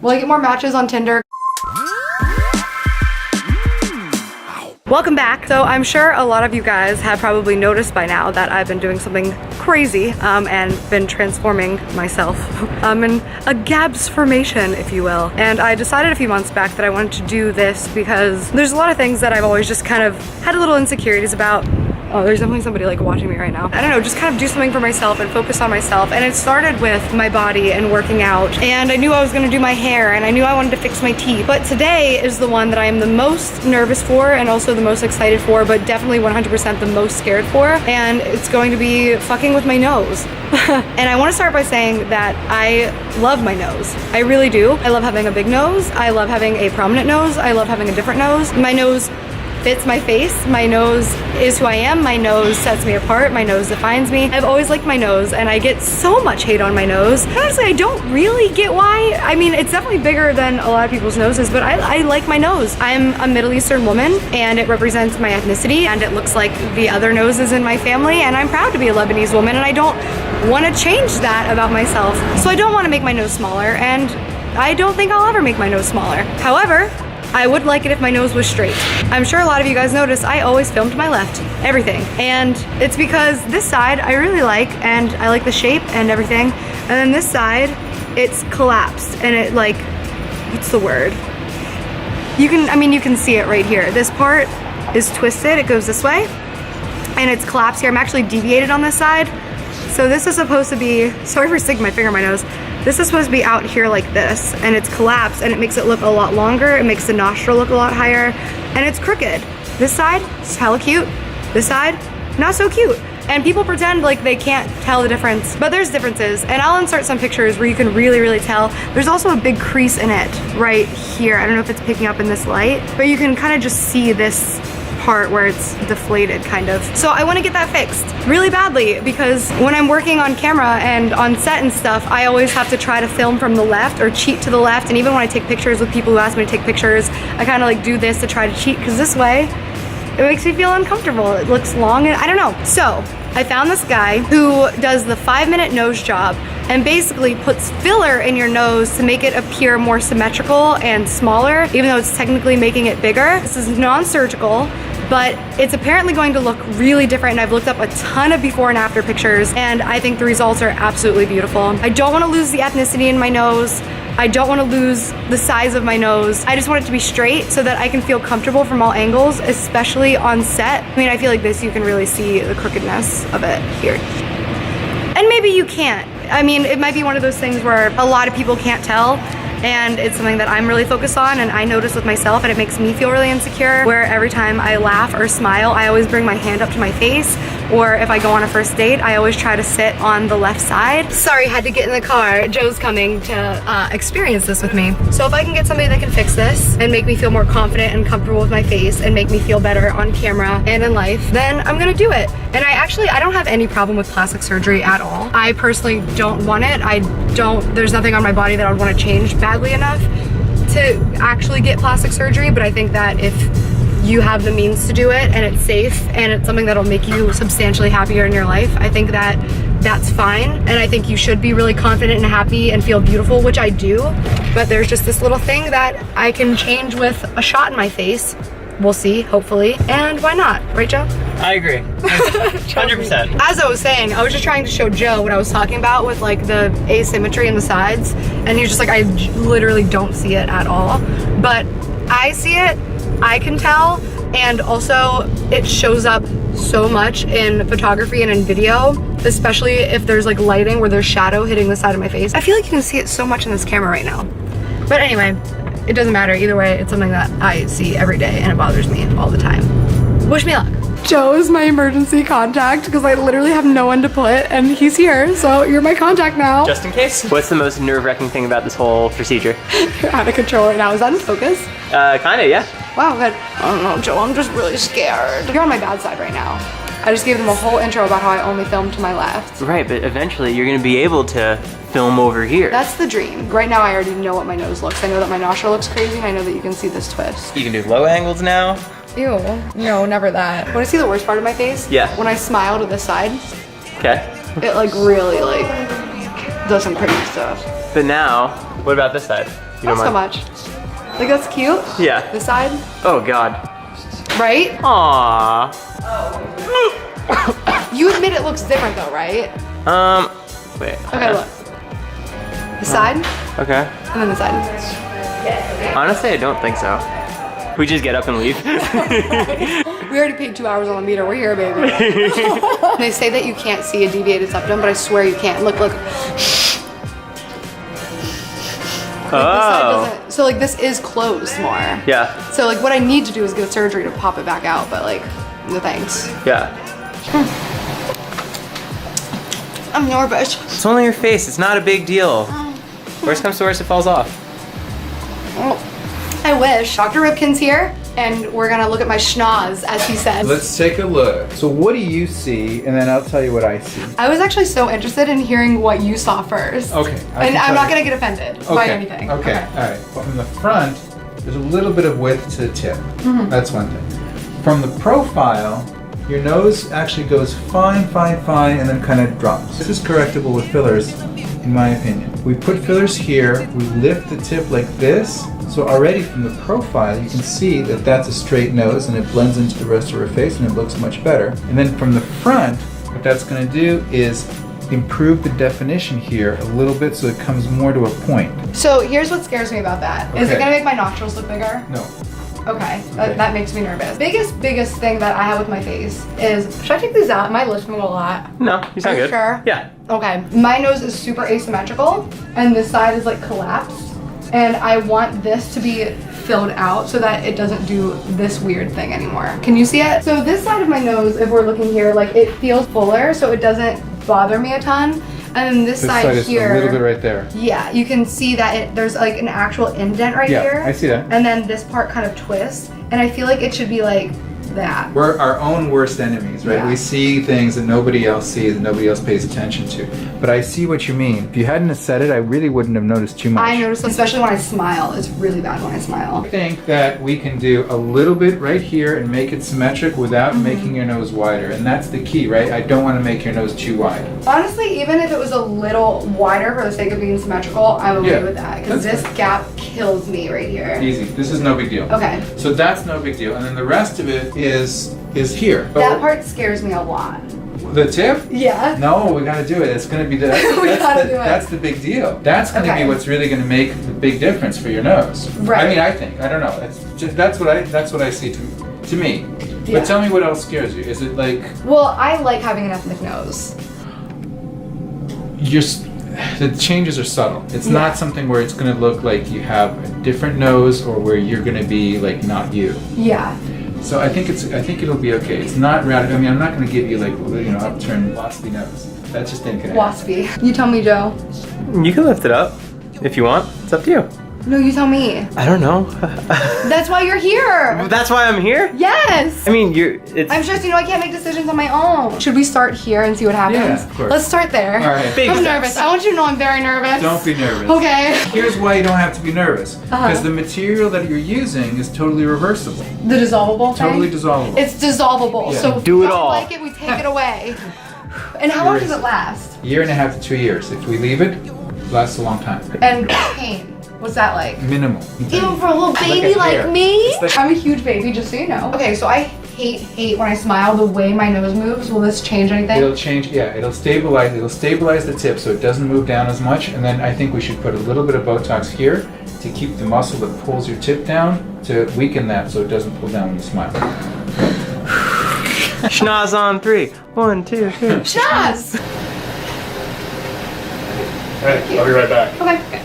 Will I get more matches on Tinder? Welcome back. So I'm sure a lot of you guys have probably noticed by now that I've been doing something crazy and been transforming myself in a Gabs formation, if you will. And I decided a few months back that I wanted to do this because there's a lot of things that I've always just kind of had a little insecurities about. Oh, there's definitely somebody like watching me right now. I don't know, just kind of do something for myself and focus on myself. And it started with my body and working out. And I knew I was gonna do my hair and I knew I wanted to fix my teeth. But today is the one that I am the most nervous for and also the most excited for, but definitely 100% the most scared for. And it's going to be fucking with my nose. And I wanna start by saying that I love my nose. I really do. I love having a big nose. I love having a prominent nose. I love having a different nose. My nose fits my face. My nose is who I am. My nose sets me apart. My nose defines me. I've always liked my nose and I get so much hate on my nose. Honestly, I don't really get why. I mean, it's definitely bigger than a lot of people's noses, but I like my nose. I'm a Middle Eastern woman and it represents my ethnicity and it looks like the other noses in my family, and I'm proud to be a Lebanese woman and I don't want to change that about myself. So I don't want to make my nose smaller, and I don't think I'll ever make my nose smaller. However, I would like it if my nose was straight. I'm sure a lot of you guys noticed I always film to my left, everything. And it's because this side I really like, and I like the shape and everything. And then this side, it's collapsed and it like, what's the word? You can see it right here. This part is twisted, it goes this way, and it's collapsed here. I'm actually deviated on this side. So this is supposed to be, sorry for sticking my finger in my nose. This is supposed to be out here like this, and it's collapsed, and it makes it look a lot longer. It makes the nostril look a lot higher, and it's crooked. This side is hella cute. This side, not so cute. And people pretend like they can't tell the difference, but there's differences. And I'll insert some pictures where you can really tell. There's also a big crease in it right here. I don't know if it's picking up in this light, but you can kind of just see this part where it's deflated kind of. So I want to get that fixed really badly, because when I'm working on camera and on set and stuff, I always have to try to film from the left or cheat to the left. And even when I take pictures with people who ask me to take pictures, I kind of like do this to try to cheat, because this way it makes me feel uncomfortable. It looks long and I don't know. So I found this guy who does the 5-minute nose job and basically puts filler in your nose to make it appear more symmetrical and smaller, even though it's technically making it bigger. This is non-surgical, but it's apparently going to look really different, and I've looked up a ton of before and after pictures, and I think the results are absolutely beautiful. I don't want to lose the ethnicity in my nose. I don't want to lose the size of my nose. I just want it to be straight so that I can feel comfortable from all angles, especially on set. I mean, I feel like this, you can really see the crookedness of it here. And maybe you can't. I mean, it might be one of those things where a lot of people can't tell, and it's something that I'm really focused on and I notice with myself, and it makes me feel really insecure, where every time I laugh or smile, I always bring my hand up to my face, or if I go on a first date, I always try to sit on the left side. Sorry, had to get in the car. Joe's coming to experience this with me. So if I can get somebody that can fix this and make me feel more confident and comfortable with my face and make me feel better on camera and in life, then I'm gonna do it. And I don't have any problem with plastic surgery at all. I personally don't want it. There's nothing on my body that I would want to change badly enough to actually get plastic surgery, but I think that if you have the means to do it and it's safe and it's something that'll make you substantially happier in your life, I think that that's fine. And I think you should be really confident and happy and feel beautiful, which I do. But there's just this little thing that I can change with a shot in my face. We'll see, hopefully. And why not? Right, Joe? I agree. 100%. As I was saying, I was just trying to show Joe what I was talking about with like the asymmetry in the sides. And he was just like, I literally don't see it at all. But I see it, I can tell. And also it shows up so much in photography and in video, especially if there's like lighting where there's shadow hitting the side of my face. I feel like you can see it so much in this camera right now. But anyway, it doesn't matter. Either way, it's something that I see every day and it bothers me all the time. Wish me luck. Joe is my emergency contact because I literally have no one to put, and he's here, so you're my contact now. Just in case. What's the most nerve-wracking thing about this whole procedure? You're out of control right now. Is that in focus? Kinda, yeah. Wow, good. I don't know, Joe, I'm just really scared. You're on my bad side right now. I just gave them a whole intro about how I only film to my left. Right, but eventually you're gonna be able to film over here. That's the dream. Right now I already know what my nose looks. I know that my nostril looks crazy, and I know that you can see this twist. You can do low angles now. Ew, no, never that. Want to see the worst part of my face? Yeah. When I smile to this side, Okay. it like really like does some crazy stuff. But now, what about this side? You don't Not so mind? much. Like, that's cute. Yeah. This side, Oh God. right? Aww. You admit it looks different though, right? Wait. Okay, look. The side, Okay. and then the side. Honestly, I don't think so. We just get up and leave. We already paid 2 hours on the meter. We're here, baby. They say that you can't see a deviated septum, but I swear you can't. Look. Like, this side Oh. doesn't, so like this is closed more. Yeah. So like what I need to do is get a surgery to pop it back out, but like, no thanks. Yeah. I'm nervous. It's only your face. It's not a big deal. Worst comes to worst, it falls off. Oh, I wish. Dr. Ripkin's here, and we're gonna look at my schnoz, as he said. Let's take a look. So what do you see? And then I'll tell you what I see. I was actually so interested in hearing what you saw first. Okay. And I'm not gonna get offended by anything. Okay. All right. Well, from the front, there's a little bit of width to the tip. That's one thing. From the profile, your nose actually goes fine, and then kind of drops. This is correctable with fillers, in my opinion. We put fillers here, we lift the tip like this, so already from the profile you can see that that's a straight nose and it blends into the rest of her face and it looks much better. And then from the front, what that's going to do is improve the definition here a little bit so it comes more to a point. So here's what scares me about that. Is it Okay. gonna make my nostrils look bigger? No. Okay, Okay. that makes me nervous. Biggest thing that I have with my face is, should I take these out? Am I lisping a lot? No, you sound Are you good. sure? Yeah. Okay, my nose is super asymmetrical and this side is like collapsed. And I want this to be filled out so that it doesn't do this weird thing anymore. Can you see it? So this side of my nose, if we're looking here, like it feels fuller so it doesn't bother me a ton. And then this side is here, a little bit right there. yeah, you can see that there's like an actual indent right Yeah, here. I see that. And then this part kind of twists. And I feel like it should be like that. We're our own worst enemies, right? Yeah. We see things that nobody else sees and nobody else pays attention to. But I see what you mean. If you hadn't have said it, I really wouldn't have noticed too much. I notice, especially when I smile. It's really bad when I smile. I think that we can do a little bit right here and make it symmetric without making your nose wider. And that's the key, right? I don't want to make your nose too wide. Honestly, even if it was a little wider for the sake of being symmetrical, I'm okay Yeah, with that. Because that's this gap kills me right here. Easy. This is no big deal. Okay. So that's no big deal. And then the rest of it is here. That part scares me a lot. The tip? Yeah. No, we gotta do it. It's gonna be the that's the big deal. That's gonna Okay. be what's really gonna make the big difference for your nose. Right. I mean, I think. I don't know. That's what I see to me. Yeah. But tell me what else scares you. Is it like Well, I like having an ethnic nose. the changes are subtle. It's Yeah. not something where it's gonna look like you have a different nose or where you're gonna be like not you. Yeah. So I think it'll be okay. It's not radical. I mean, I'm not gonna give you like upturned waspy nose. That's just ain't gonna happen. Waspy. You tell me, Joe. You can lift it up if you want. It's up to you. No, you tell me. I don't know. That's why you're here. That's why I'm here. Yes. I mean, it's. I'm stressed, I can't make decisions on my own. Should we start here and see what happens? Yeah, of course. Let's start there. All right. Baby I'm steps. nervous. I want you to know I'm very nervous. Don't be nervous. Okay. Here's why you don't have to be nervous. Because the material that you're using is totally reversible. The dissolvable thing? Totally dissolvable. It's dissolvable. Yeah. So if Do we it don't all. like it, we take it away. And how long does it last? Year and a half to 2 years. If we leave it, it lasts a long time. And pain. What's that like? Minimal. Even for a little baby a like hair. me? It's like- I'm a huge baby, just so you know. Okay, so I hate when I smile the way my nose moves. Will this change anything? It'll change, yeah, it'll stabilize the tip so it doesn't move down as much. And then I think we should put a little bit of Botox here to keep the muscle that pulls your tip down, to weaken that so it doesn't pull down when you smile. Schnoz on 3. 1, 2, 3. Shaz! Alright, I'll be right back. Okay.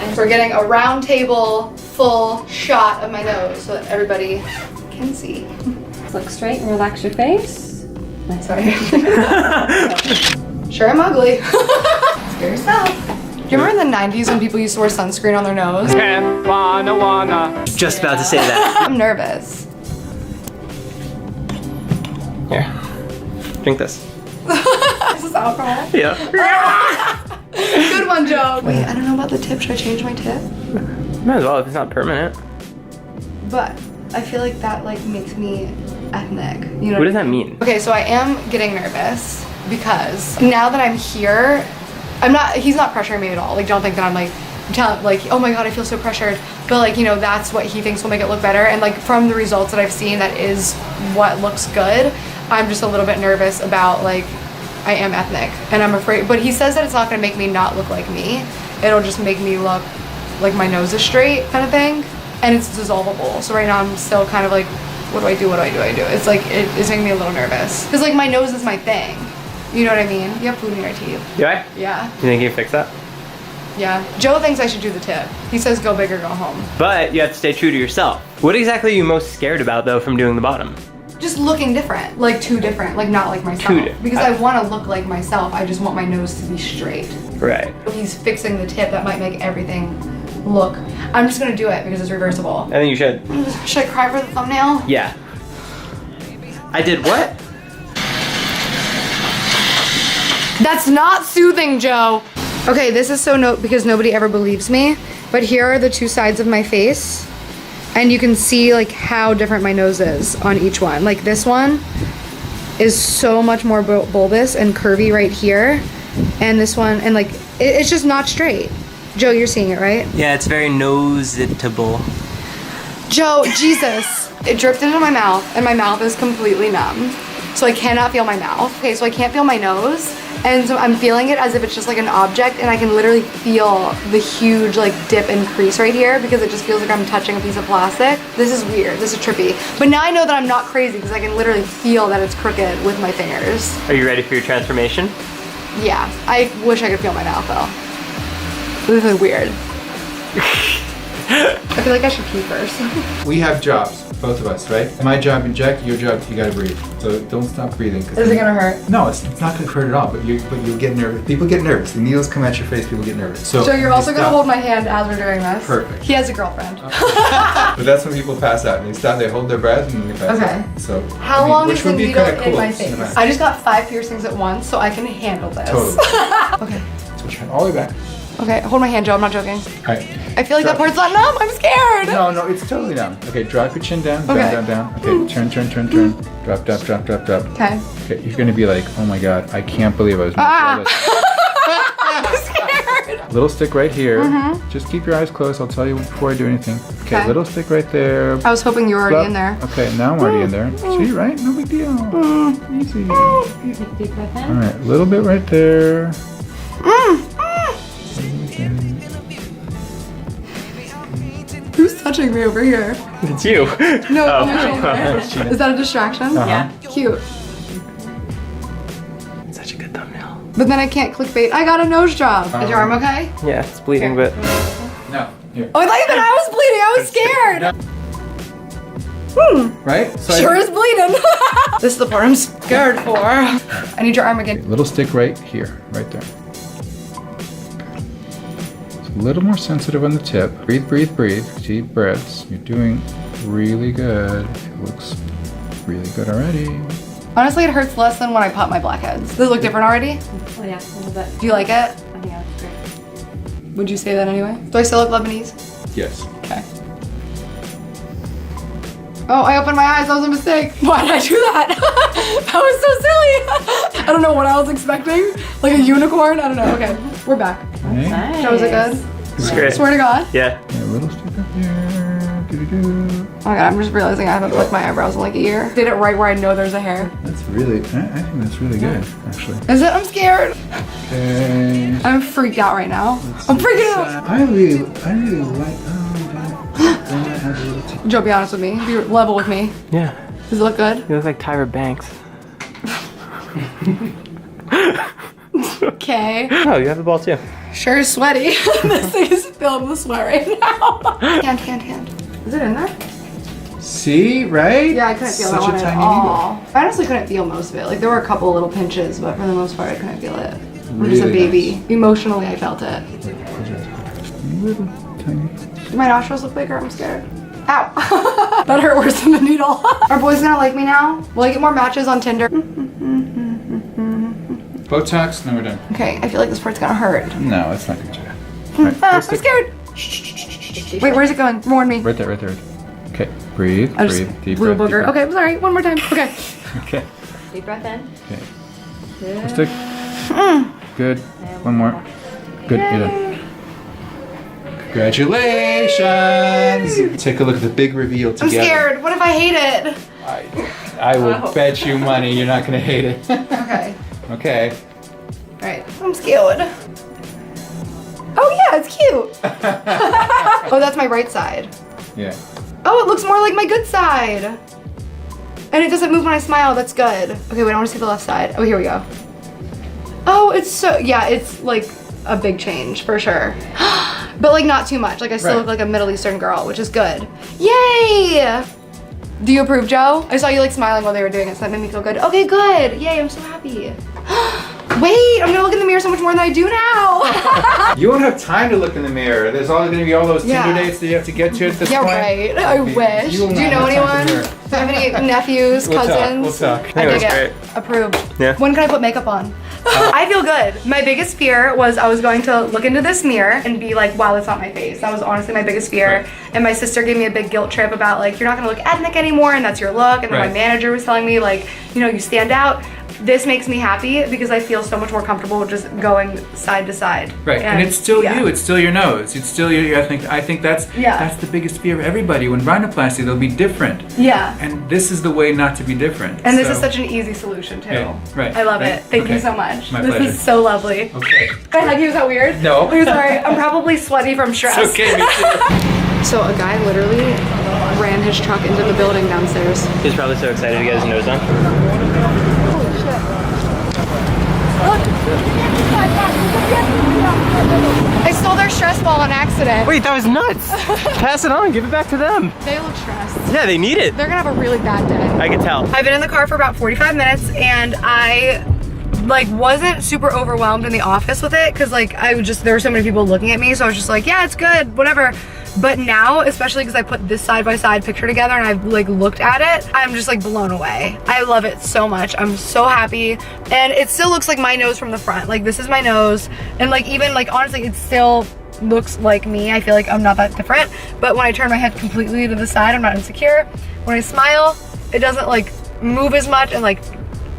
And we're getting a round table full shot of my nose so that everybody can see. Look straight and relax your face. Nice. Sorry. Sure, I'm ugly. Scare yourself. Do you remember in the 90s when people used to wear sunscreen on their nose? Just about to say that. I'm nervous. Here. Drink this. Is this alcohol? Yeah. Good one, Joe. Wait, I don't know about the tip. Should I change my tip? Might as well if it's not permanent. But I feel like that like makes me ethnic. You know What does that mean? Okay, so I am getting nervous because now that I'm here, he's not pressuring me at all. Like, don't think that I'm like tell him like, oh my god, I feel so pressured. But like, you know, that's what he thinks will make it look better. And like from the results that I've seen, that is what looks good. I'm just a little bit nervous about like, I am ethnic and I'm afraid, but he says that it's not gonna make me not look like me. It'll just make me look like my nose is straight kind of thing. And it's dissolvable. So right now I'm still kind of like, what do I do? It's like, it's making me a little nervous. Cause like my nose is my thing. You know what I mean? You have food in your teeth. Do I? Yeah. You think you can fix that? Yeah. Joe thinks I should do the tip. He says go big or go home. But you have to stay true to yourself. What exactly are you most scared about though from doing the bottom? Just looking different, like too different, like not like myself. Too different. Because I want to look like myself. I just want my nose to be straight. Right. He's fixing the tip that might make everything look. I'm just gonna do it because it's reversible. I think you should. Should I cry for the thumbnail? Yeah. I did what? That's not soothing, Joe. Okay, this is because nobody ever believes me, but here are the two sides of my face, and you can see like how different my nose is on each one. Like this one is so much more bulbous and curvy right here, and this one, and like it's just not straight. Joe, you're seeing it, right? Yeah, it's very noseable. Joe, Jesus. It dripped into my mouth, and my mouth is completely numb. So I cannot feel my mouth. Okay, so I can't feel my nose. And so I'm feeling it as if it's just like an object, and I can literally feel the huge like dip and crease right here because it just feels like I'm touching a piece of plastic. This is weird, this is trippy. But now I know that I'm not crazy because I can literally feel that it's crooked with my fingers. Are you ready for your transformation? Yeah, I wish I could feel my mouth though. This is weird. I feel like I should pee first. We have jobs, both of us, right? My job, inject. Your job, you gotta breathe. So don't stop breathing. Is it gonna hurt? No, it's not gonna hurt at all. But you'll get nervous. People get nervous. The needles come at your face. People get nervous. So you're also gonna stop. hold my hand as we're doing this. Perfect. He has a girlfriend. But that's when people pass out. They stop. They hold their breath and they pass out. So How long which is the would be needle kinda in cool. my face? I just got 5 piercings at once, so I can handle this. Totally. Okay. So turn all the way back. Okay, hold my hand, Joe. I'm not joking. All right. I feel like that part's not numb. I'm scared. No, it's totally down. Okay, drop your chin down, Okay. down. Okay, turn. Drop. Okay. Okay, you're gonna be like, oh my god, I can't believe I was. I'm scared. Little stick right here. Just keep your eyes closed. I'll tell you before I do anything. Okay, little stick right there. I was hoping you were already in there. Okay, now I'm already in there. See, right? No big deal. Easy. Take deep breath in. All right, a little bit right there. Who's touching me over here? It's you. No, Oh. on my shoulder. Is that a distraction? Yeah. Cute. Such a good thumbnail. But then I can't clickbait. I got a nose job. Is your arm okay? Yeah, it's bleeding, but No, here. Oh, I thought you said I was bleeding. I was scared. Right? So Sure is bleeding. This is the part I'm scared for. I need your arm again. Little stick right here, right there. It's a little more sensitive on the tip. Breathe. Deep breaths. You're doing really good. It looks really good already. Honestly, it hurts less than when I pop my blackheads. Does it look different already? Oh yeah, a little bit. Do you like it? I think that looks great. Would you say that anyway? Do I still look Lebanese? Yes. Okay. Oh, I opened my eyes. That was a mistake. Why did I do that? That was so silly. I don't know what I was expecting. Like a unicorn? I don't know. Okay, we're back. Okay. Nice. Joe, was it good? it's great. Swear to God. Yeah. Yeah, a little stick up here. Do-do-do. Oh my God, I'm just realizing I haven't plucked my eyebrows in like a year. Did it right where I know there's a hair. That's really, I think that's really good, actually. Is it? I'm scared. Okay. I'm freaked out right now. I'm freaking out. I really like, then I have a little tip. Joe, be honest with me. Be level with me. Yeah. Does it look good? You look like Tyra Banks. Okay. Oh, you have the ball too. Sure is sweaty. This thing is filled with sweat right now. Hand. Is it in there? See, right? Yeah, I couldn't feel that Such one a at tiny all. I honestly couldn't feel most of it. Like there were a couple little pinches, but for the most part, I couldn't feel it. I'm just a Really baby. Emotionally, I felt it. Little tiny. Do my nostrils look bigger? I'm scared. Ow. That hurt worse than the needle. Are boys gonna like me now? Will I get more matches on Tinder? Botox? No, we're done. Okay, I feel like this part's gonna hurt. No, it's not gonna do that. I'm scared. Wait, where's it going? Warn me. Right there. Okay, breathe, I just deep blew a breath. booger. Okay, I'm sorry. One more time. Okay. Okay. Deep breath in. Okay. Good. Stick. Good. One more. Good. You're done. Congratulations! Take a look at the big reveal together. I'm scared. What if I hate it? I will bet you money you're not gonna hate it. Okay. Okay. All right. I'm scared. Oh yeah, it's cute. Oh, that's my right side. Yeah. Oh, it looks more like my good side. And it doesn't move when I smile. That's good. Okay, wait, I want to see the left side. Oh, here we go. Oh, it's so, yeah, it's like a big change for sure. But like not too much. Like I still look like a Middle Eastern girl, which is good. Yay! Do you approve, Joe? I saw you like smiling while they were doing it, so that made me feel good. Okay, good. Yay, I'm so happy. Wait, I'm gonna look in the mirror so much more than I do now. You won't have time to look in the mirror. There's all gonna be all those Tinder dates that you have to get to at this point. Right. I wish. Do you know anyone? Do you have any nephews, cousins? We'll talk. I dig That's it. Approved. Yeah. When can I put makeup on? I feel good. My biggest fear was I was going to look into this mirror and be like, wow, that's not my face. That was honestly my biggest fear. Right. And my sister gave me a big guilt trip about like, you're not gonna look ethnic anymore and that's your look. And then my manager was telling me like, you know, you stand out. This makes me happy because I feel so much more comfortable just going side to side. Right, and it's still you. It's still your nose. It's still your ethnic. I think that's the biggest fear of everybody. When rhinoplasty, they'll be different. Yeah. And this is the way not to be different. And this is such an easy solution too. Yeah, right. I love it. Thank you so much. My this pleasure. is so lovely. Okay. Can I hug you? Is that weird? No. I'm sorry. I'm probably sweaty from stress. It's okay, me too. So a guy literally ran his truck into the building downstairs. He's probably so excited to get his nose on. Holy shit. I stole their stress ball on accident. Wait, that was nuts. Pass it on, give it back to them. They look stressed. Yeah, they need it. They're gonna have a really bad day. I can tell. I've been in the car for about 45 minutes and I like wasn't super overwhelmed in the office with it because like there were so many people looking at me, so I was just like, yeah, it's good, whatever. But now, especially because I put this side-by-side picture together and I've like looked at it, I'm just like blown away. I love it so much. I'm so happy. And it still looks like my nose from the front. Like this is my nose. And like even like honestly, it still looks like me. I feel like I'm not that different. But when I turn my head completely to the side, I'm not insecure. When I smile, it doesn't like move as much and like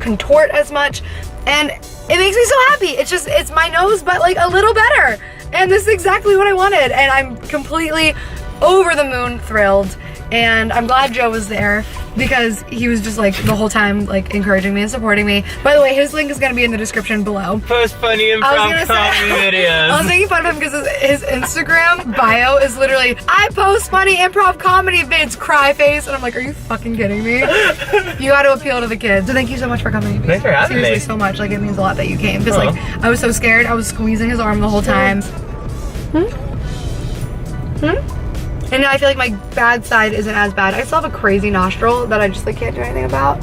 contort as much. And it makes me so happy. It's my nose, but like a little better. And this is exactly what I wanted. And I'm completely over the moon thrilled. And I'm glad Joe was there because he was just like the whole time like encouraging me and supporting me. By the way, his link is gonna be in the description below. Post funny improv comedy videos. I was making fun of him because his Instagram bio is literally, I post funny improv comedy vids, cry face. And I'm like, are you fucking kidding me? You gotta appeal to the kids. So thank you so much for coming. Thanks for having me. Seriously, so much. Like it means a lot that you came. Because like I was so scared. I was squeezing his arm the whole time. And now I feel like my bad side isn't as bad. I still have a crazy nostril that I just like can't do anything about.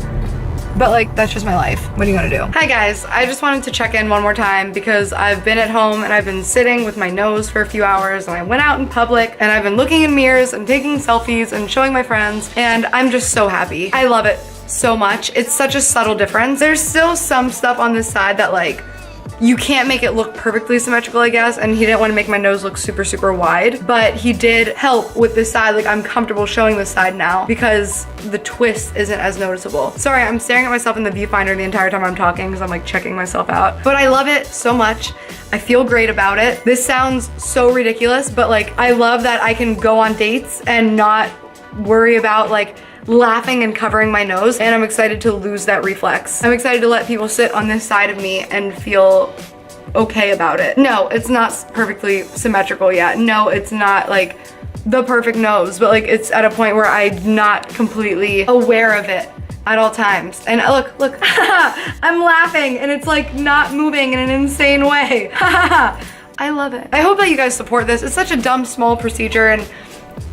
But like, that's just my life. What are you gonna do? Hi guys, I just wanted to check in one more time because I've been at home and I've been sitting with my nose for a few hours and I went out in public and I've been looking in mirrors and taking selfies and showing my friends and I'm just so happy. I love it so much. It's such a subtle difference. There's still some stuff on this side that like, you can't make it look perfectly symmetrical, I guess, and he didn't want to make my nose look super, super wide, but he did help with this side. Like, I'm comfortable showing this side now because the twist isn't as noticeable. Sorry, I'm staring at myself in the viewfinder the entire time I'm talking because I'm like checking myself out. But I love it so much. I feel great about it. This sounds so ridiculous, but like, I love that I can go on dates and not worry about like laughing and covering my nose, and I'm excited to lose that reflex. I'm excited to let people sit on this side of me and feel okay about it. No, it's not perfectly symmetrical yet. No, it's not like the perfect nose, but like it's at a point where I'm not completely aware of it at all times. And look, I'm laughing and it's like not moving in an insane way. I love it. I hope that you guys support this. It's such a dumb, small procedure and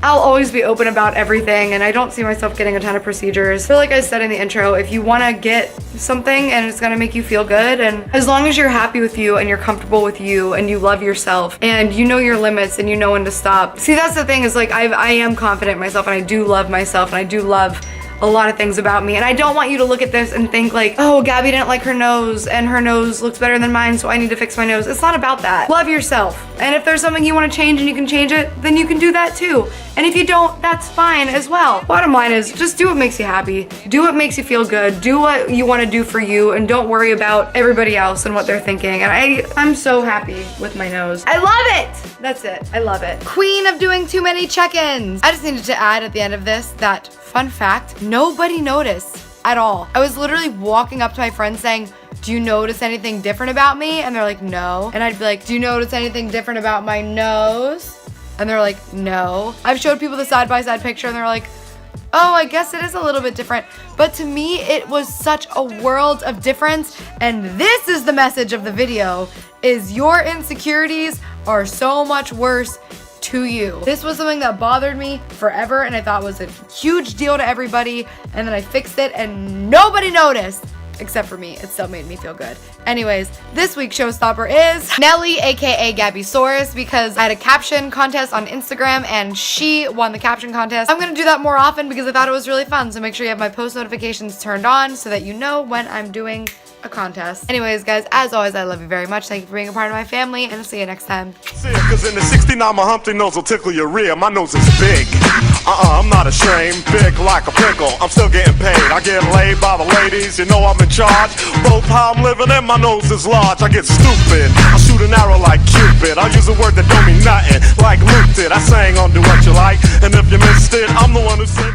I'll always be open about everything and I don't see myself getting a ton of procedures. So like I said in the intro, if you wanna get something and it's gonna make you feel good, and as long as you're happy with you and you're comfortable with you and you love yourself and you know your limits and you know when to stop. See, that's the thing is like I am confident in myself and I do love myself and I do love a lot of things about me. And I don't want you to look at this and think like, oh, Gabby didn't like her nose and her nose looks better than mine, so I need to fix my nose. It's not about that. Love yourself. And if there's something you want to change and you can change it, then you can do that too. And if you don't, that's fine as well. Bottom line is just do what makes you happy. Do what makes you feel good. Do what you want to do for you and don't worry about everybody else and what they're thinking. And I'm so happy with my nose. I love it. That's it. I love it. Queen of doing too many check-ins. I just needed to add at the end of this that fun fact, nobody noticed at all. I was literally walking up to my friends saying, do you notice anything different about me? And they're like, no. And I'd be like, do you notice anything different about my nose? And they're like, no. I've showed people the side-by-side picture and they're like, oh, I guess it is a little bit different. But to me, it was such a world of difference. And this is the message of the video, is your insecurities are so much worse to you. This was something that bothered me forever and I thought was a huge deal to everybody. And then I fixed it and nobody noticed. Except for me, it still made me feel good. Anyways, this week's showstopper is Nelly, aka Gabbysaurus, because I had a caption contest on Instagram and she won the caption contest. I'm gonna do that more often because I thought it was really fun, so make sure you have my post notifications turned on so that you know when I'm doing a contest. Anyways, guys, as always, I love you very much. Thank you for being a part of my family, and I'll see you next time. Cause in the 69, my Humpty nose will tickle your rear. My nose is big. I'm not ashamed. Big like a pickle. I'm still getting paid. I get laid by the ladies. You know I'm in charge. Both how I'm living and my nose is large. I get stupid. I shoot an arrow like Cupid. I use a word that don't mean nothing. Like Luke did. I sang on Do What You Like. And if you missed it, I'm the one who said.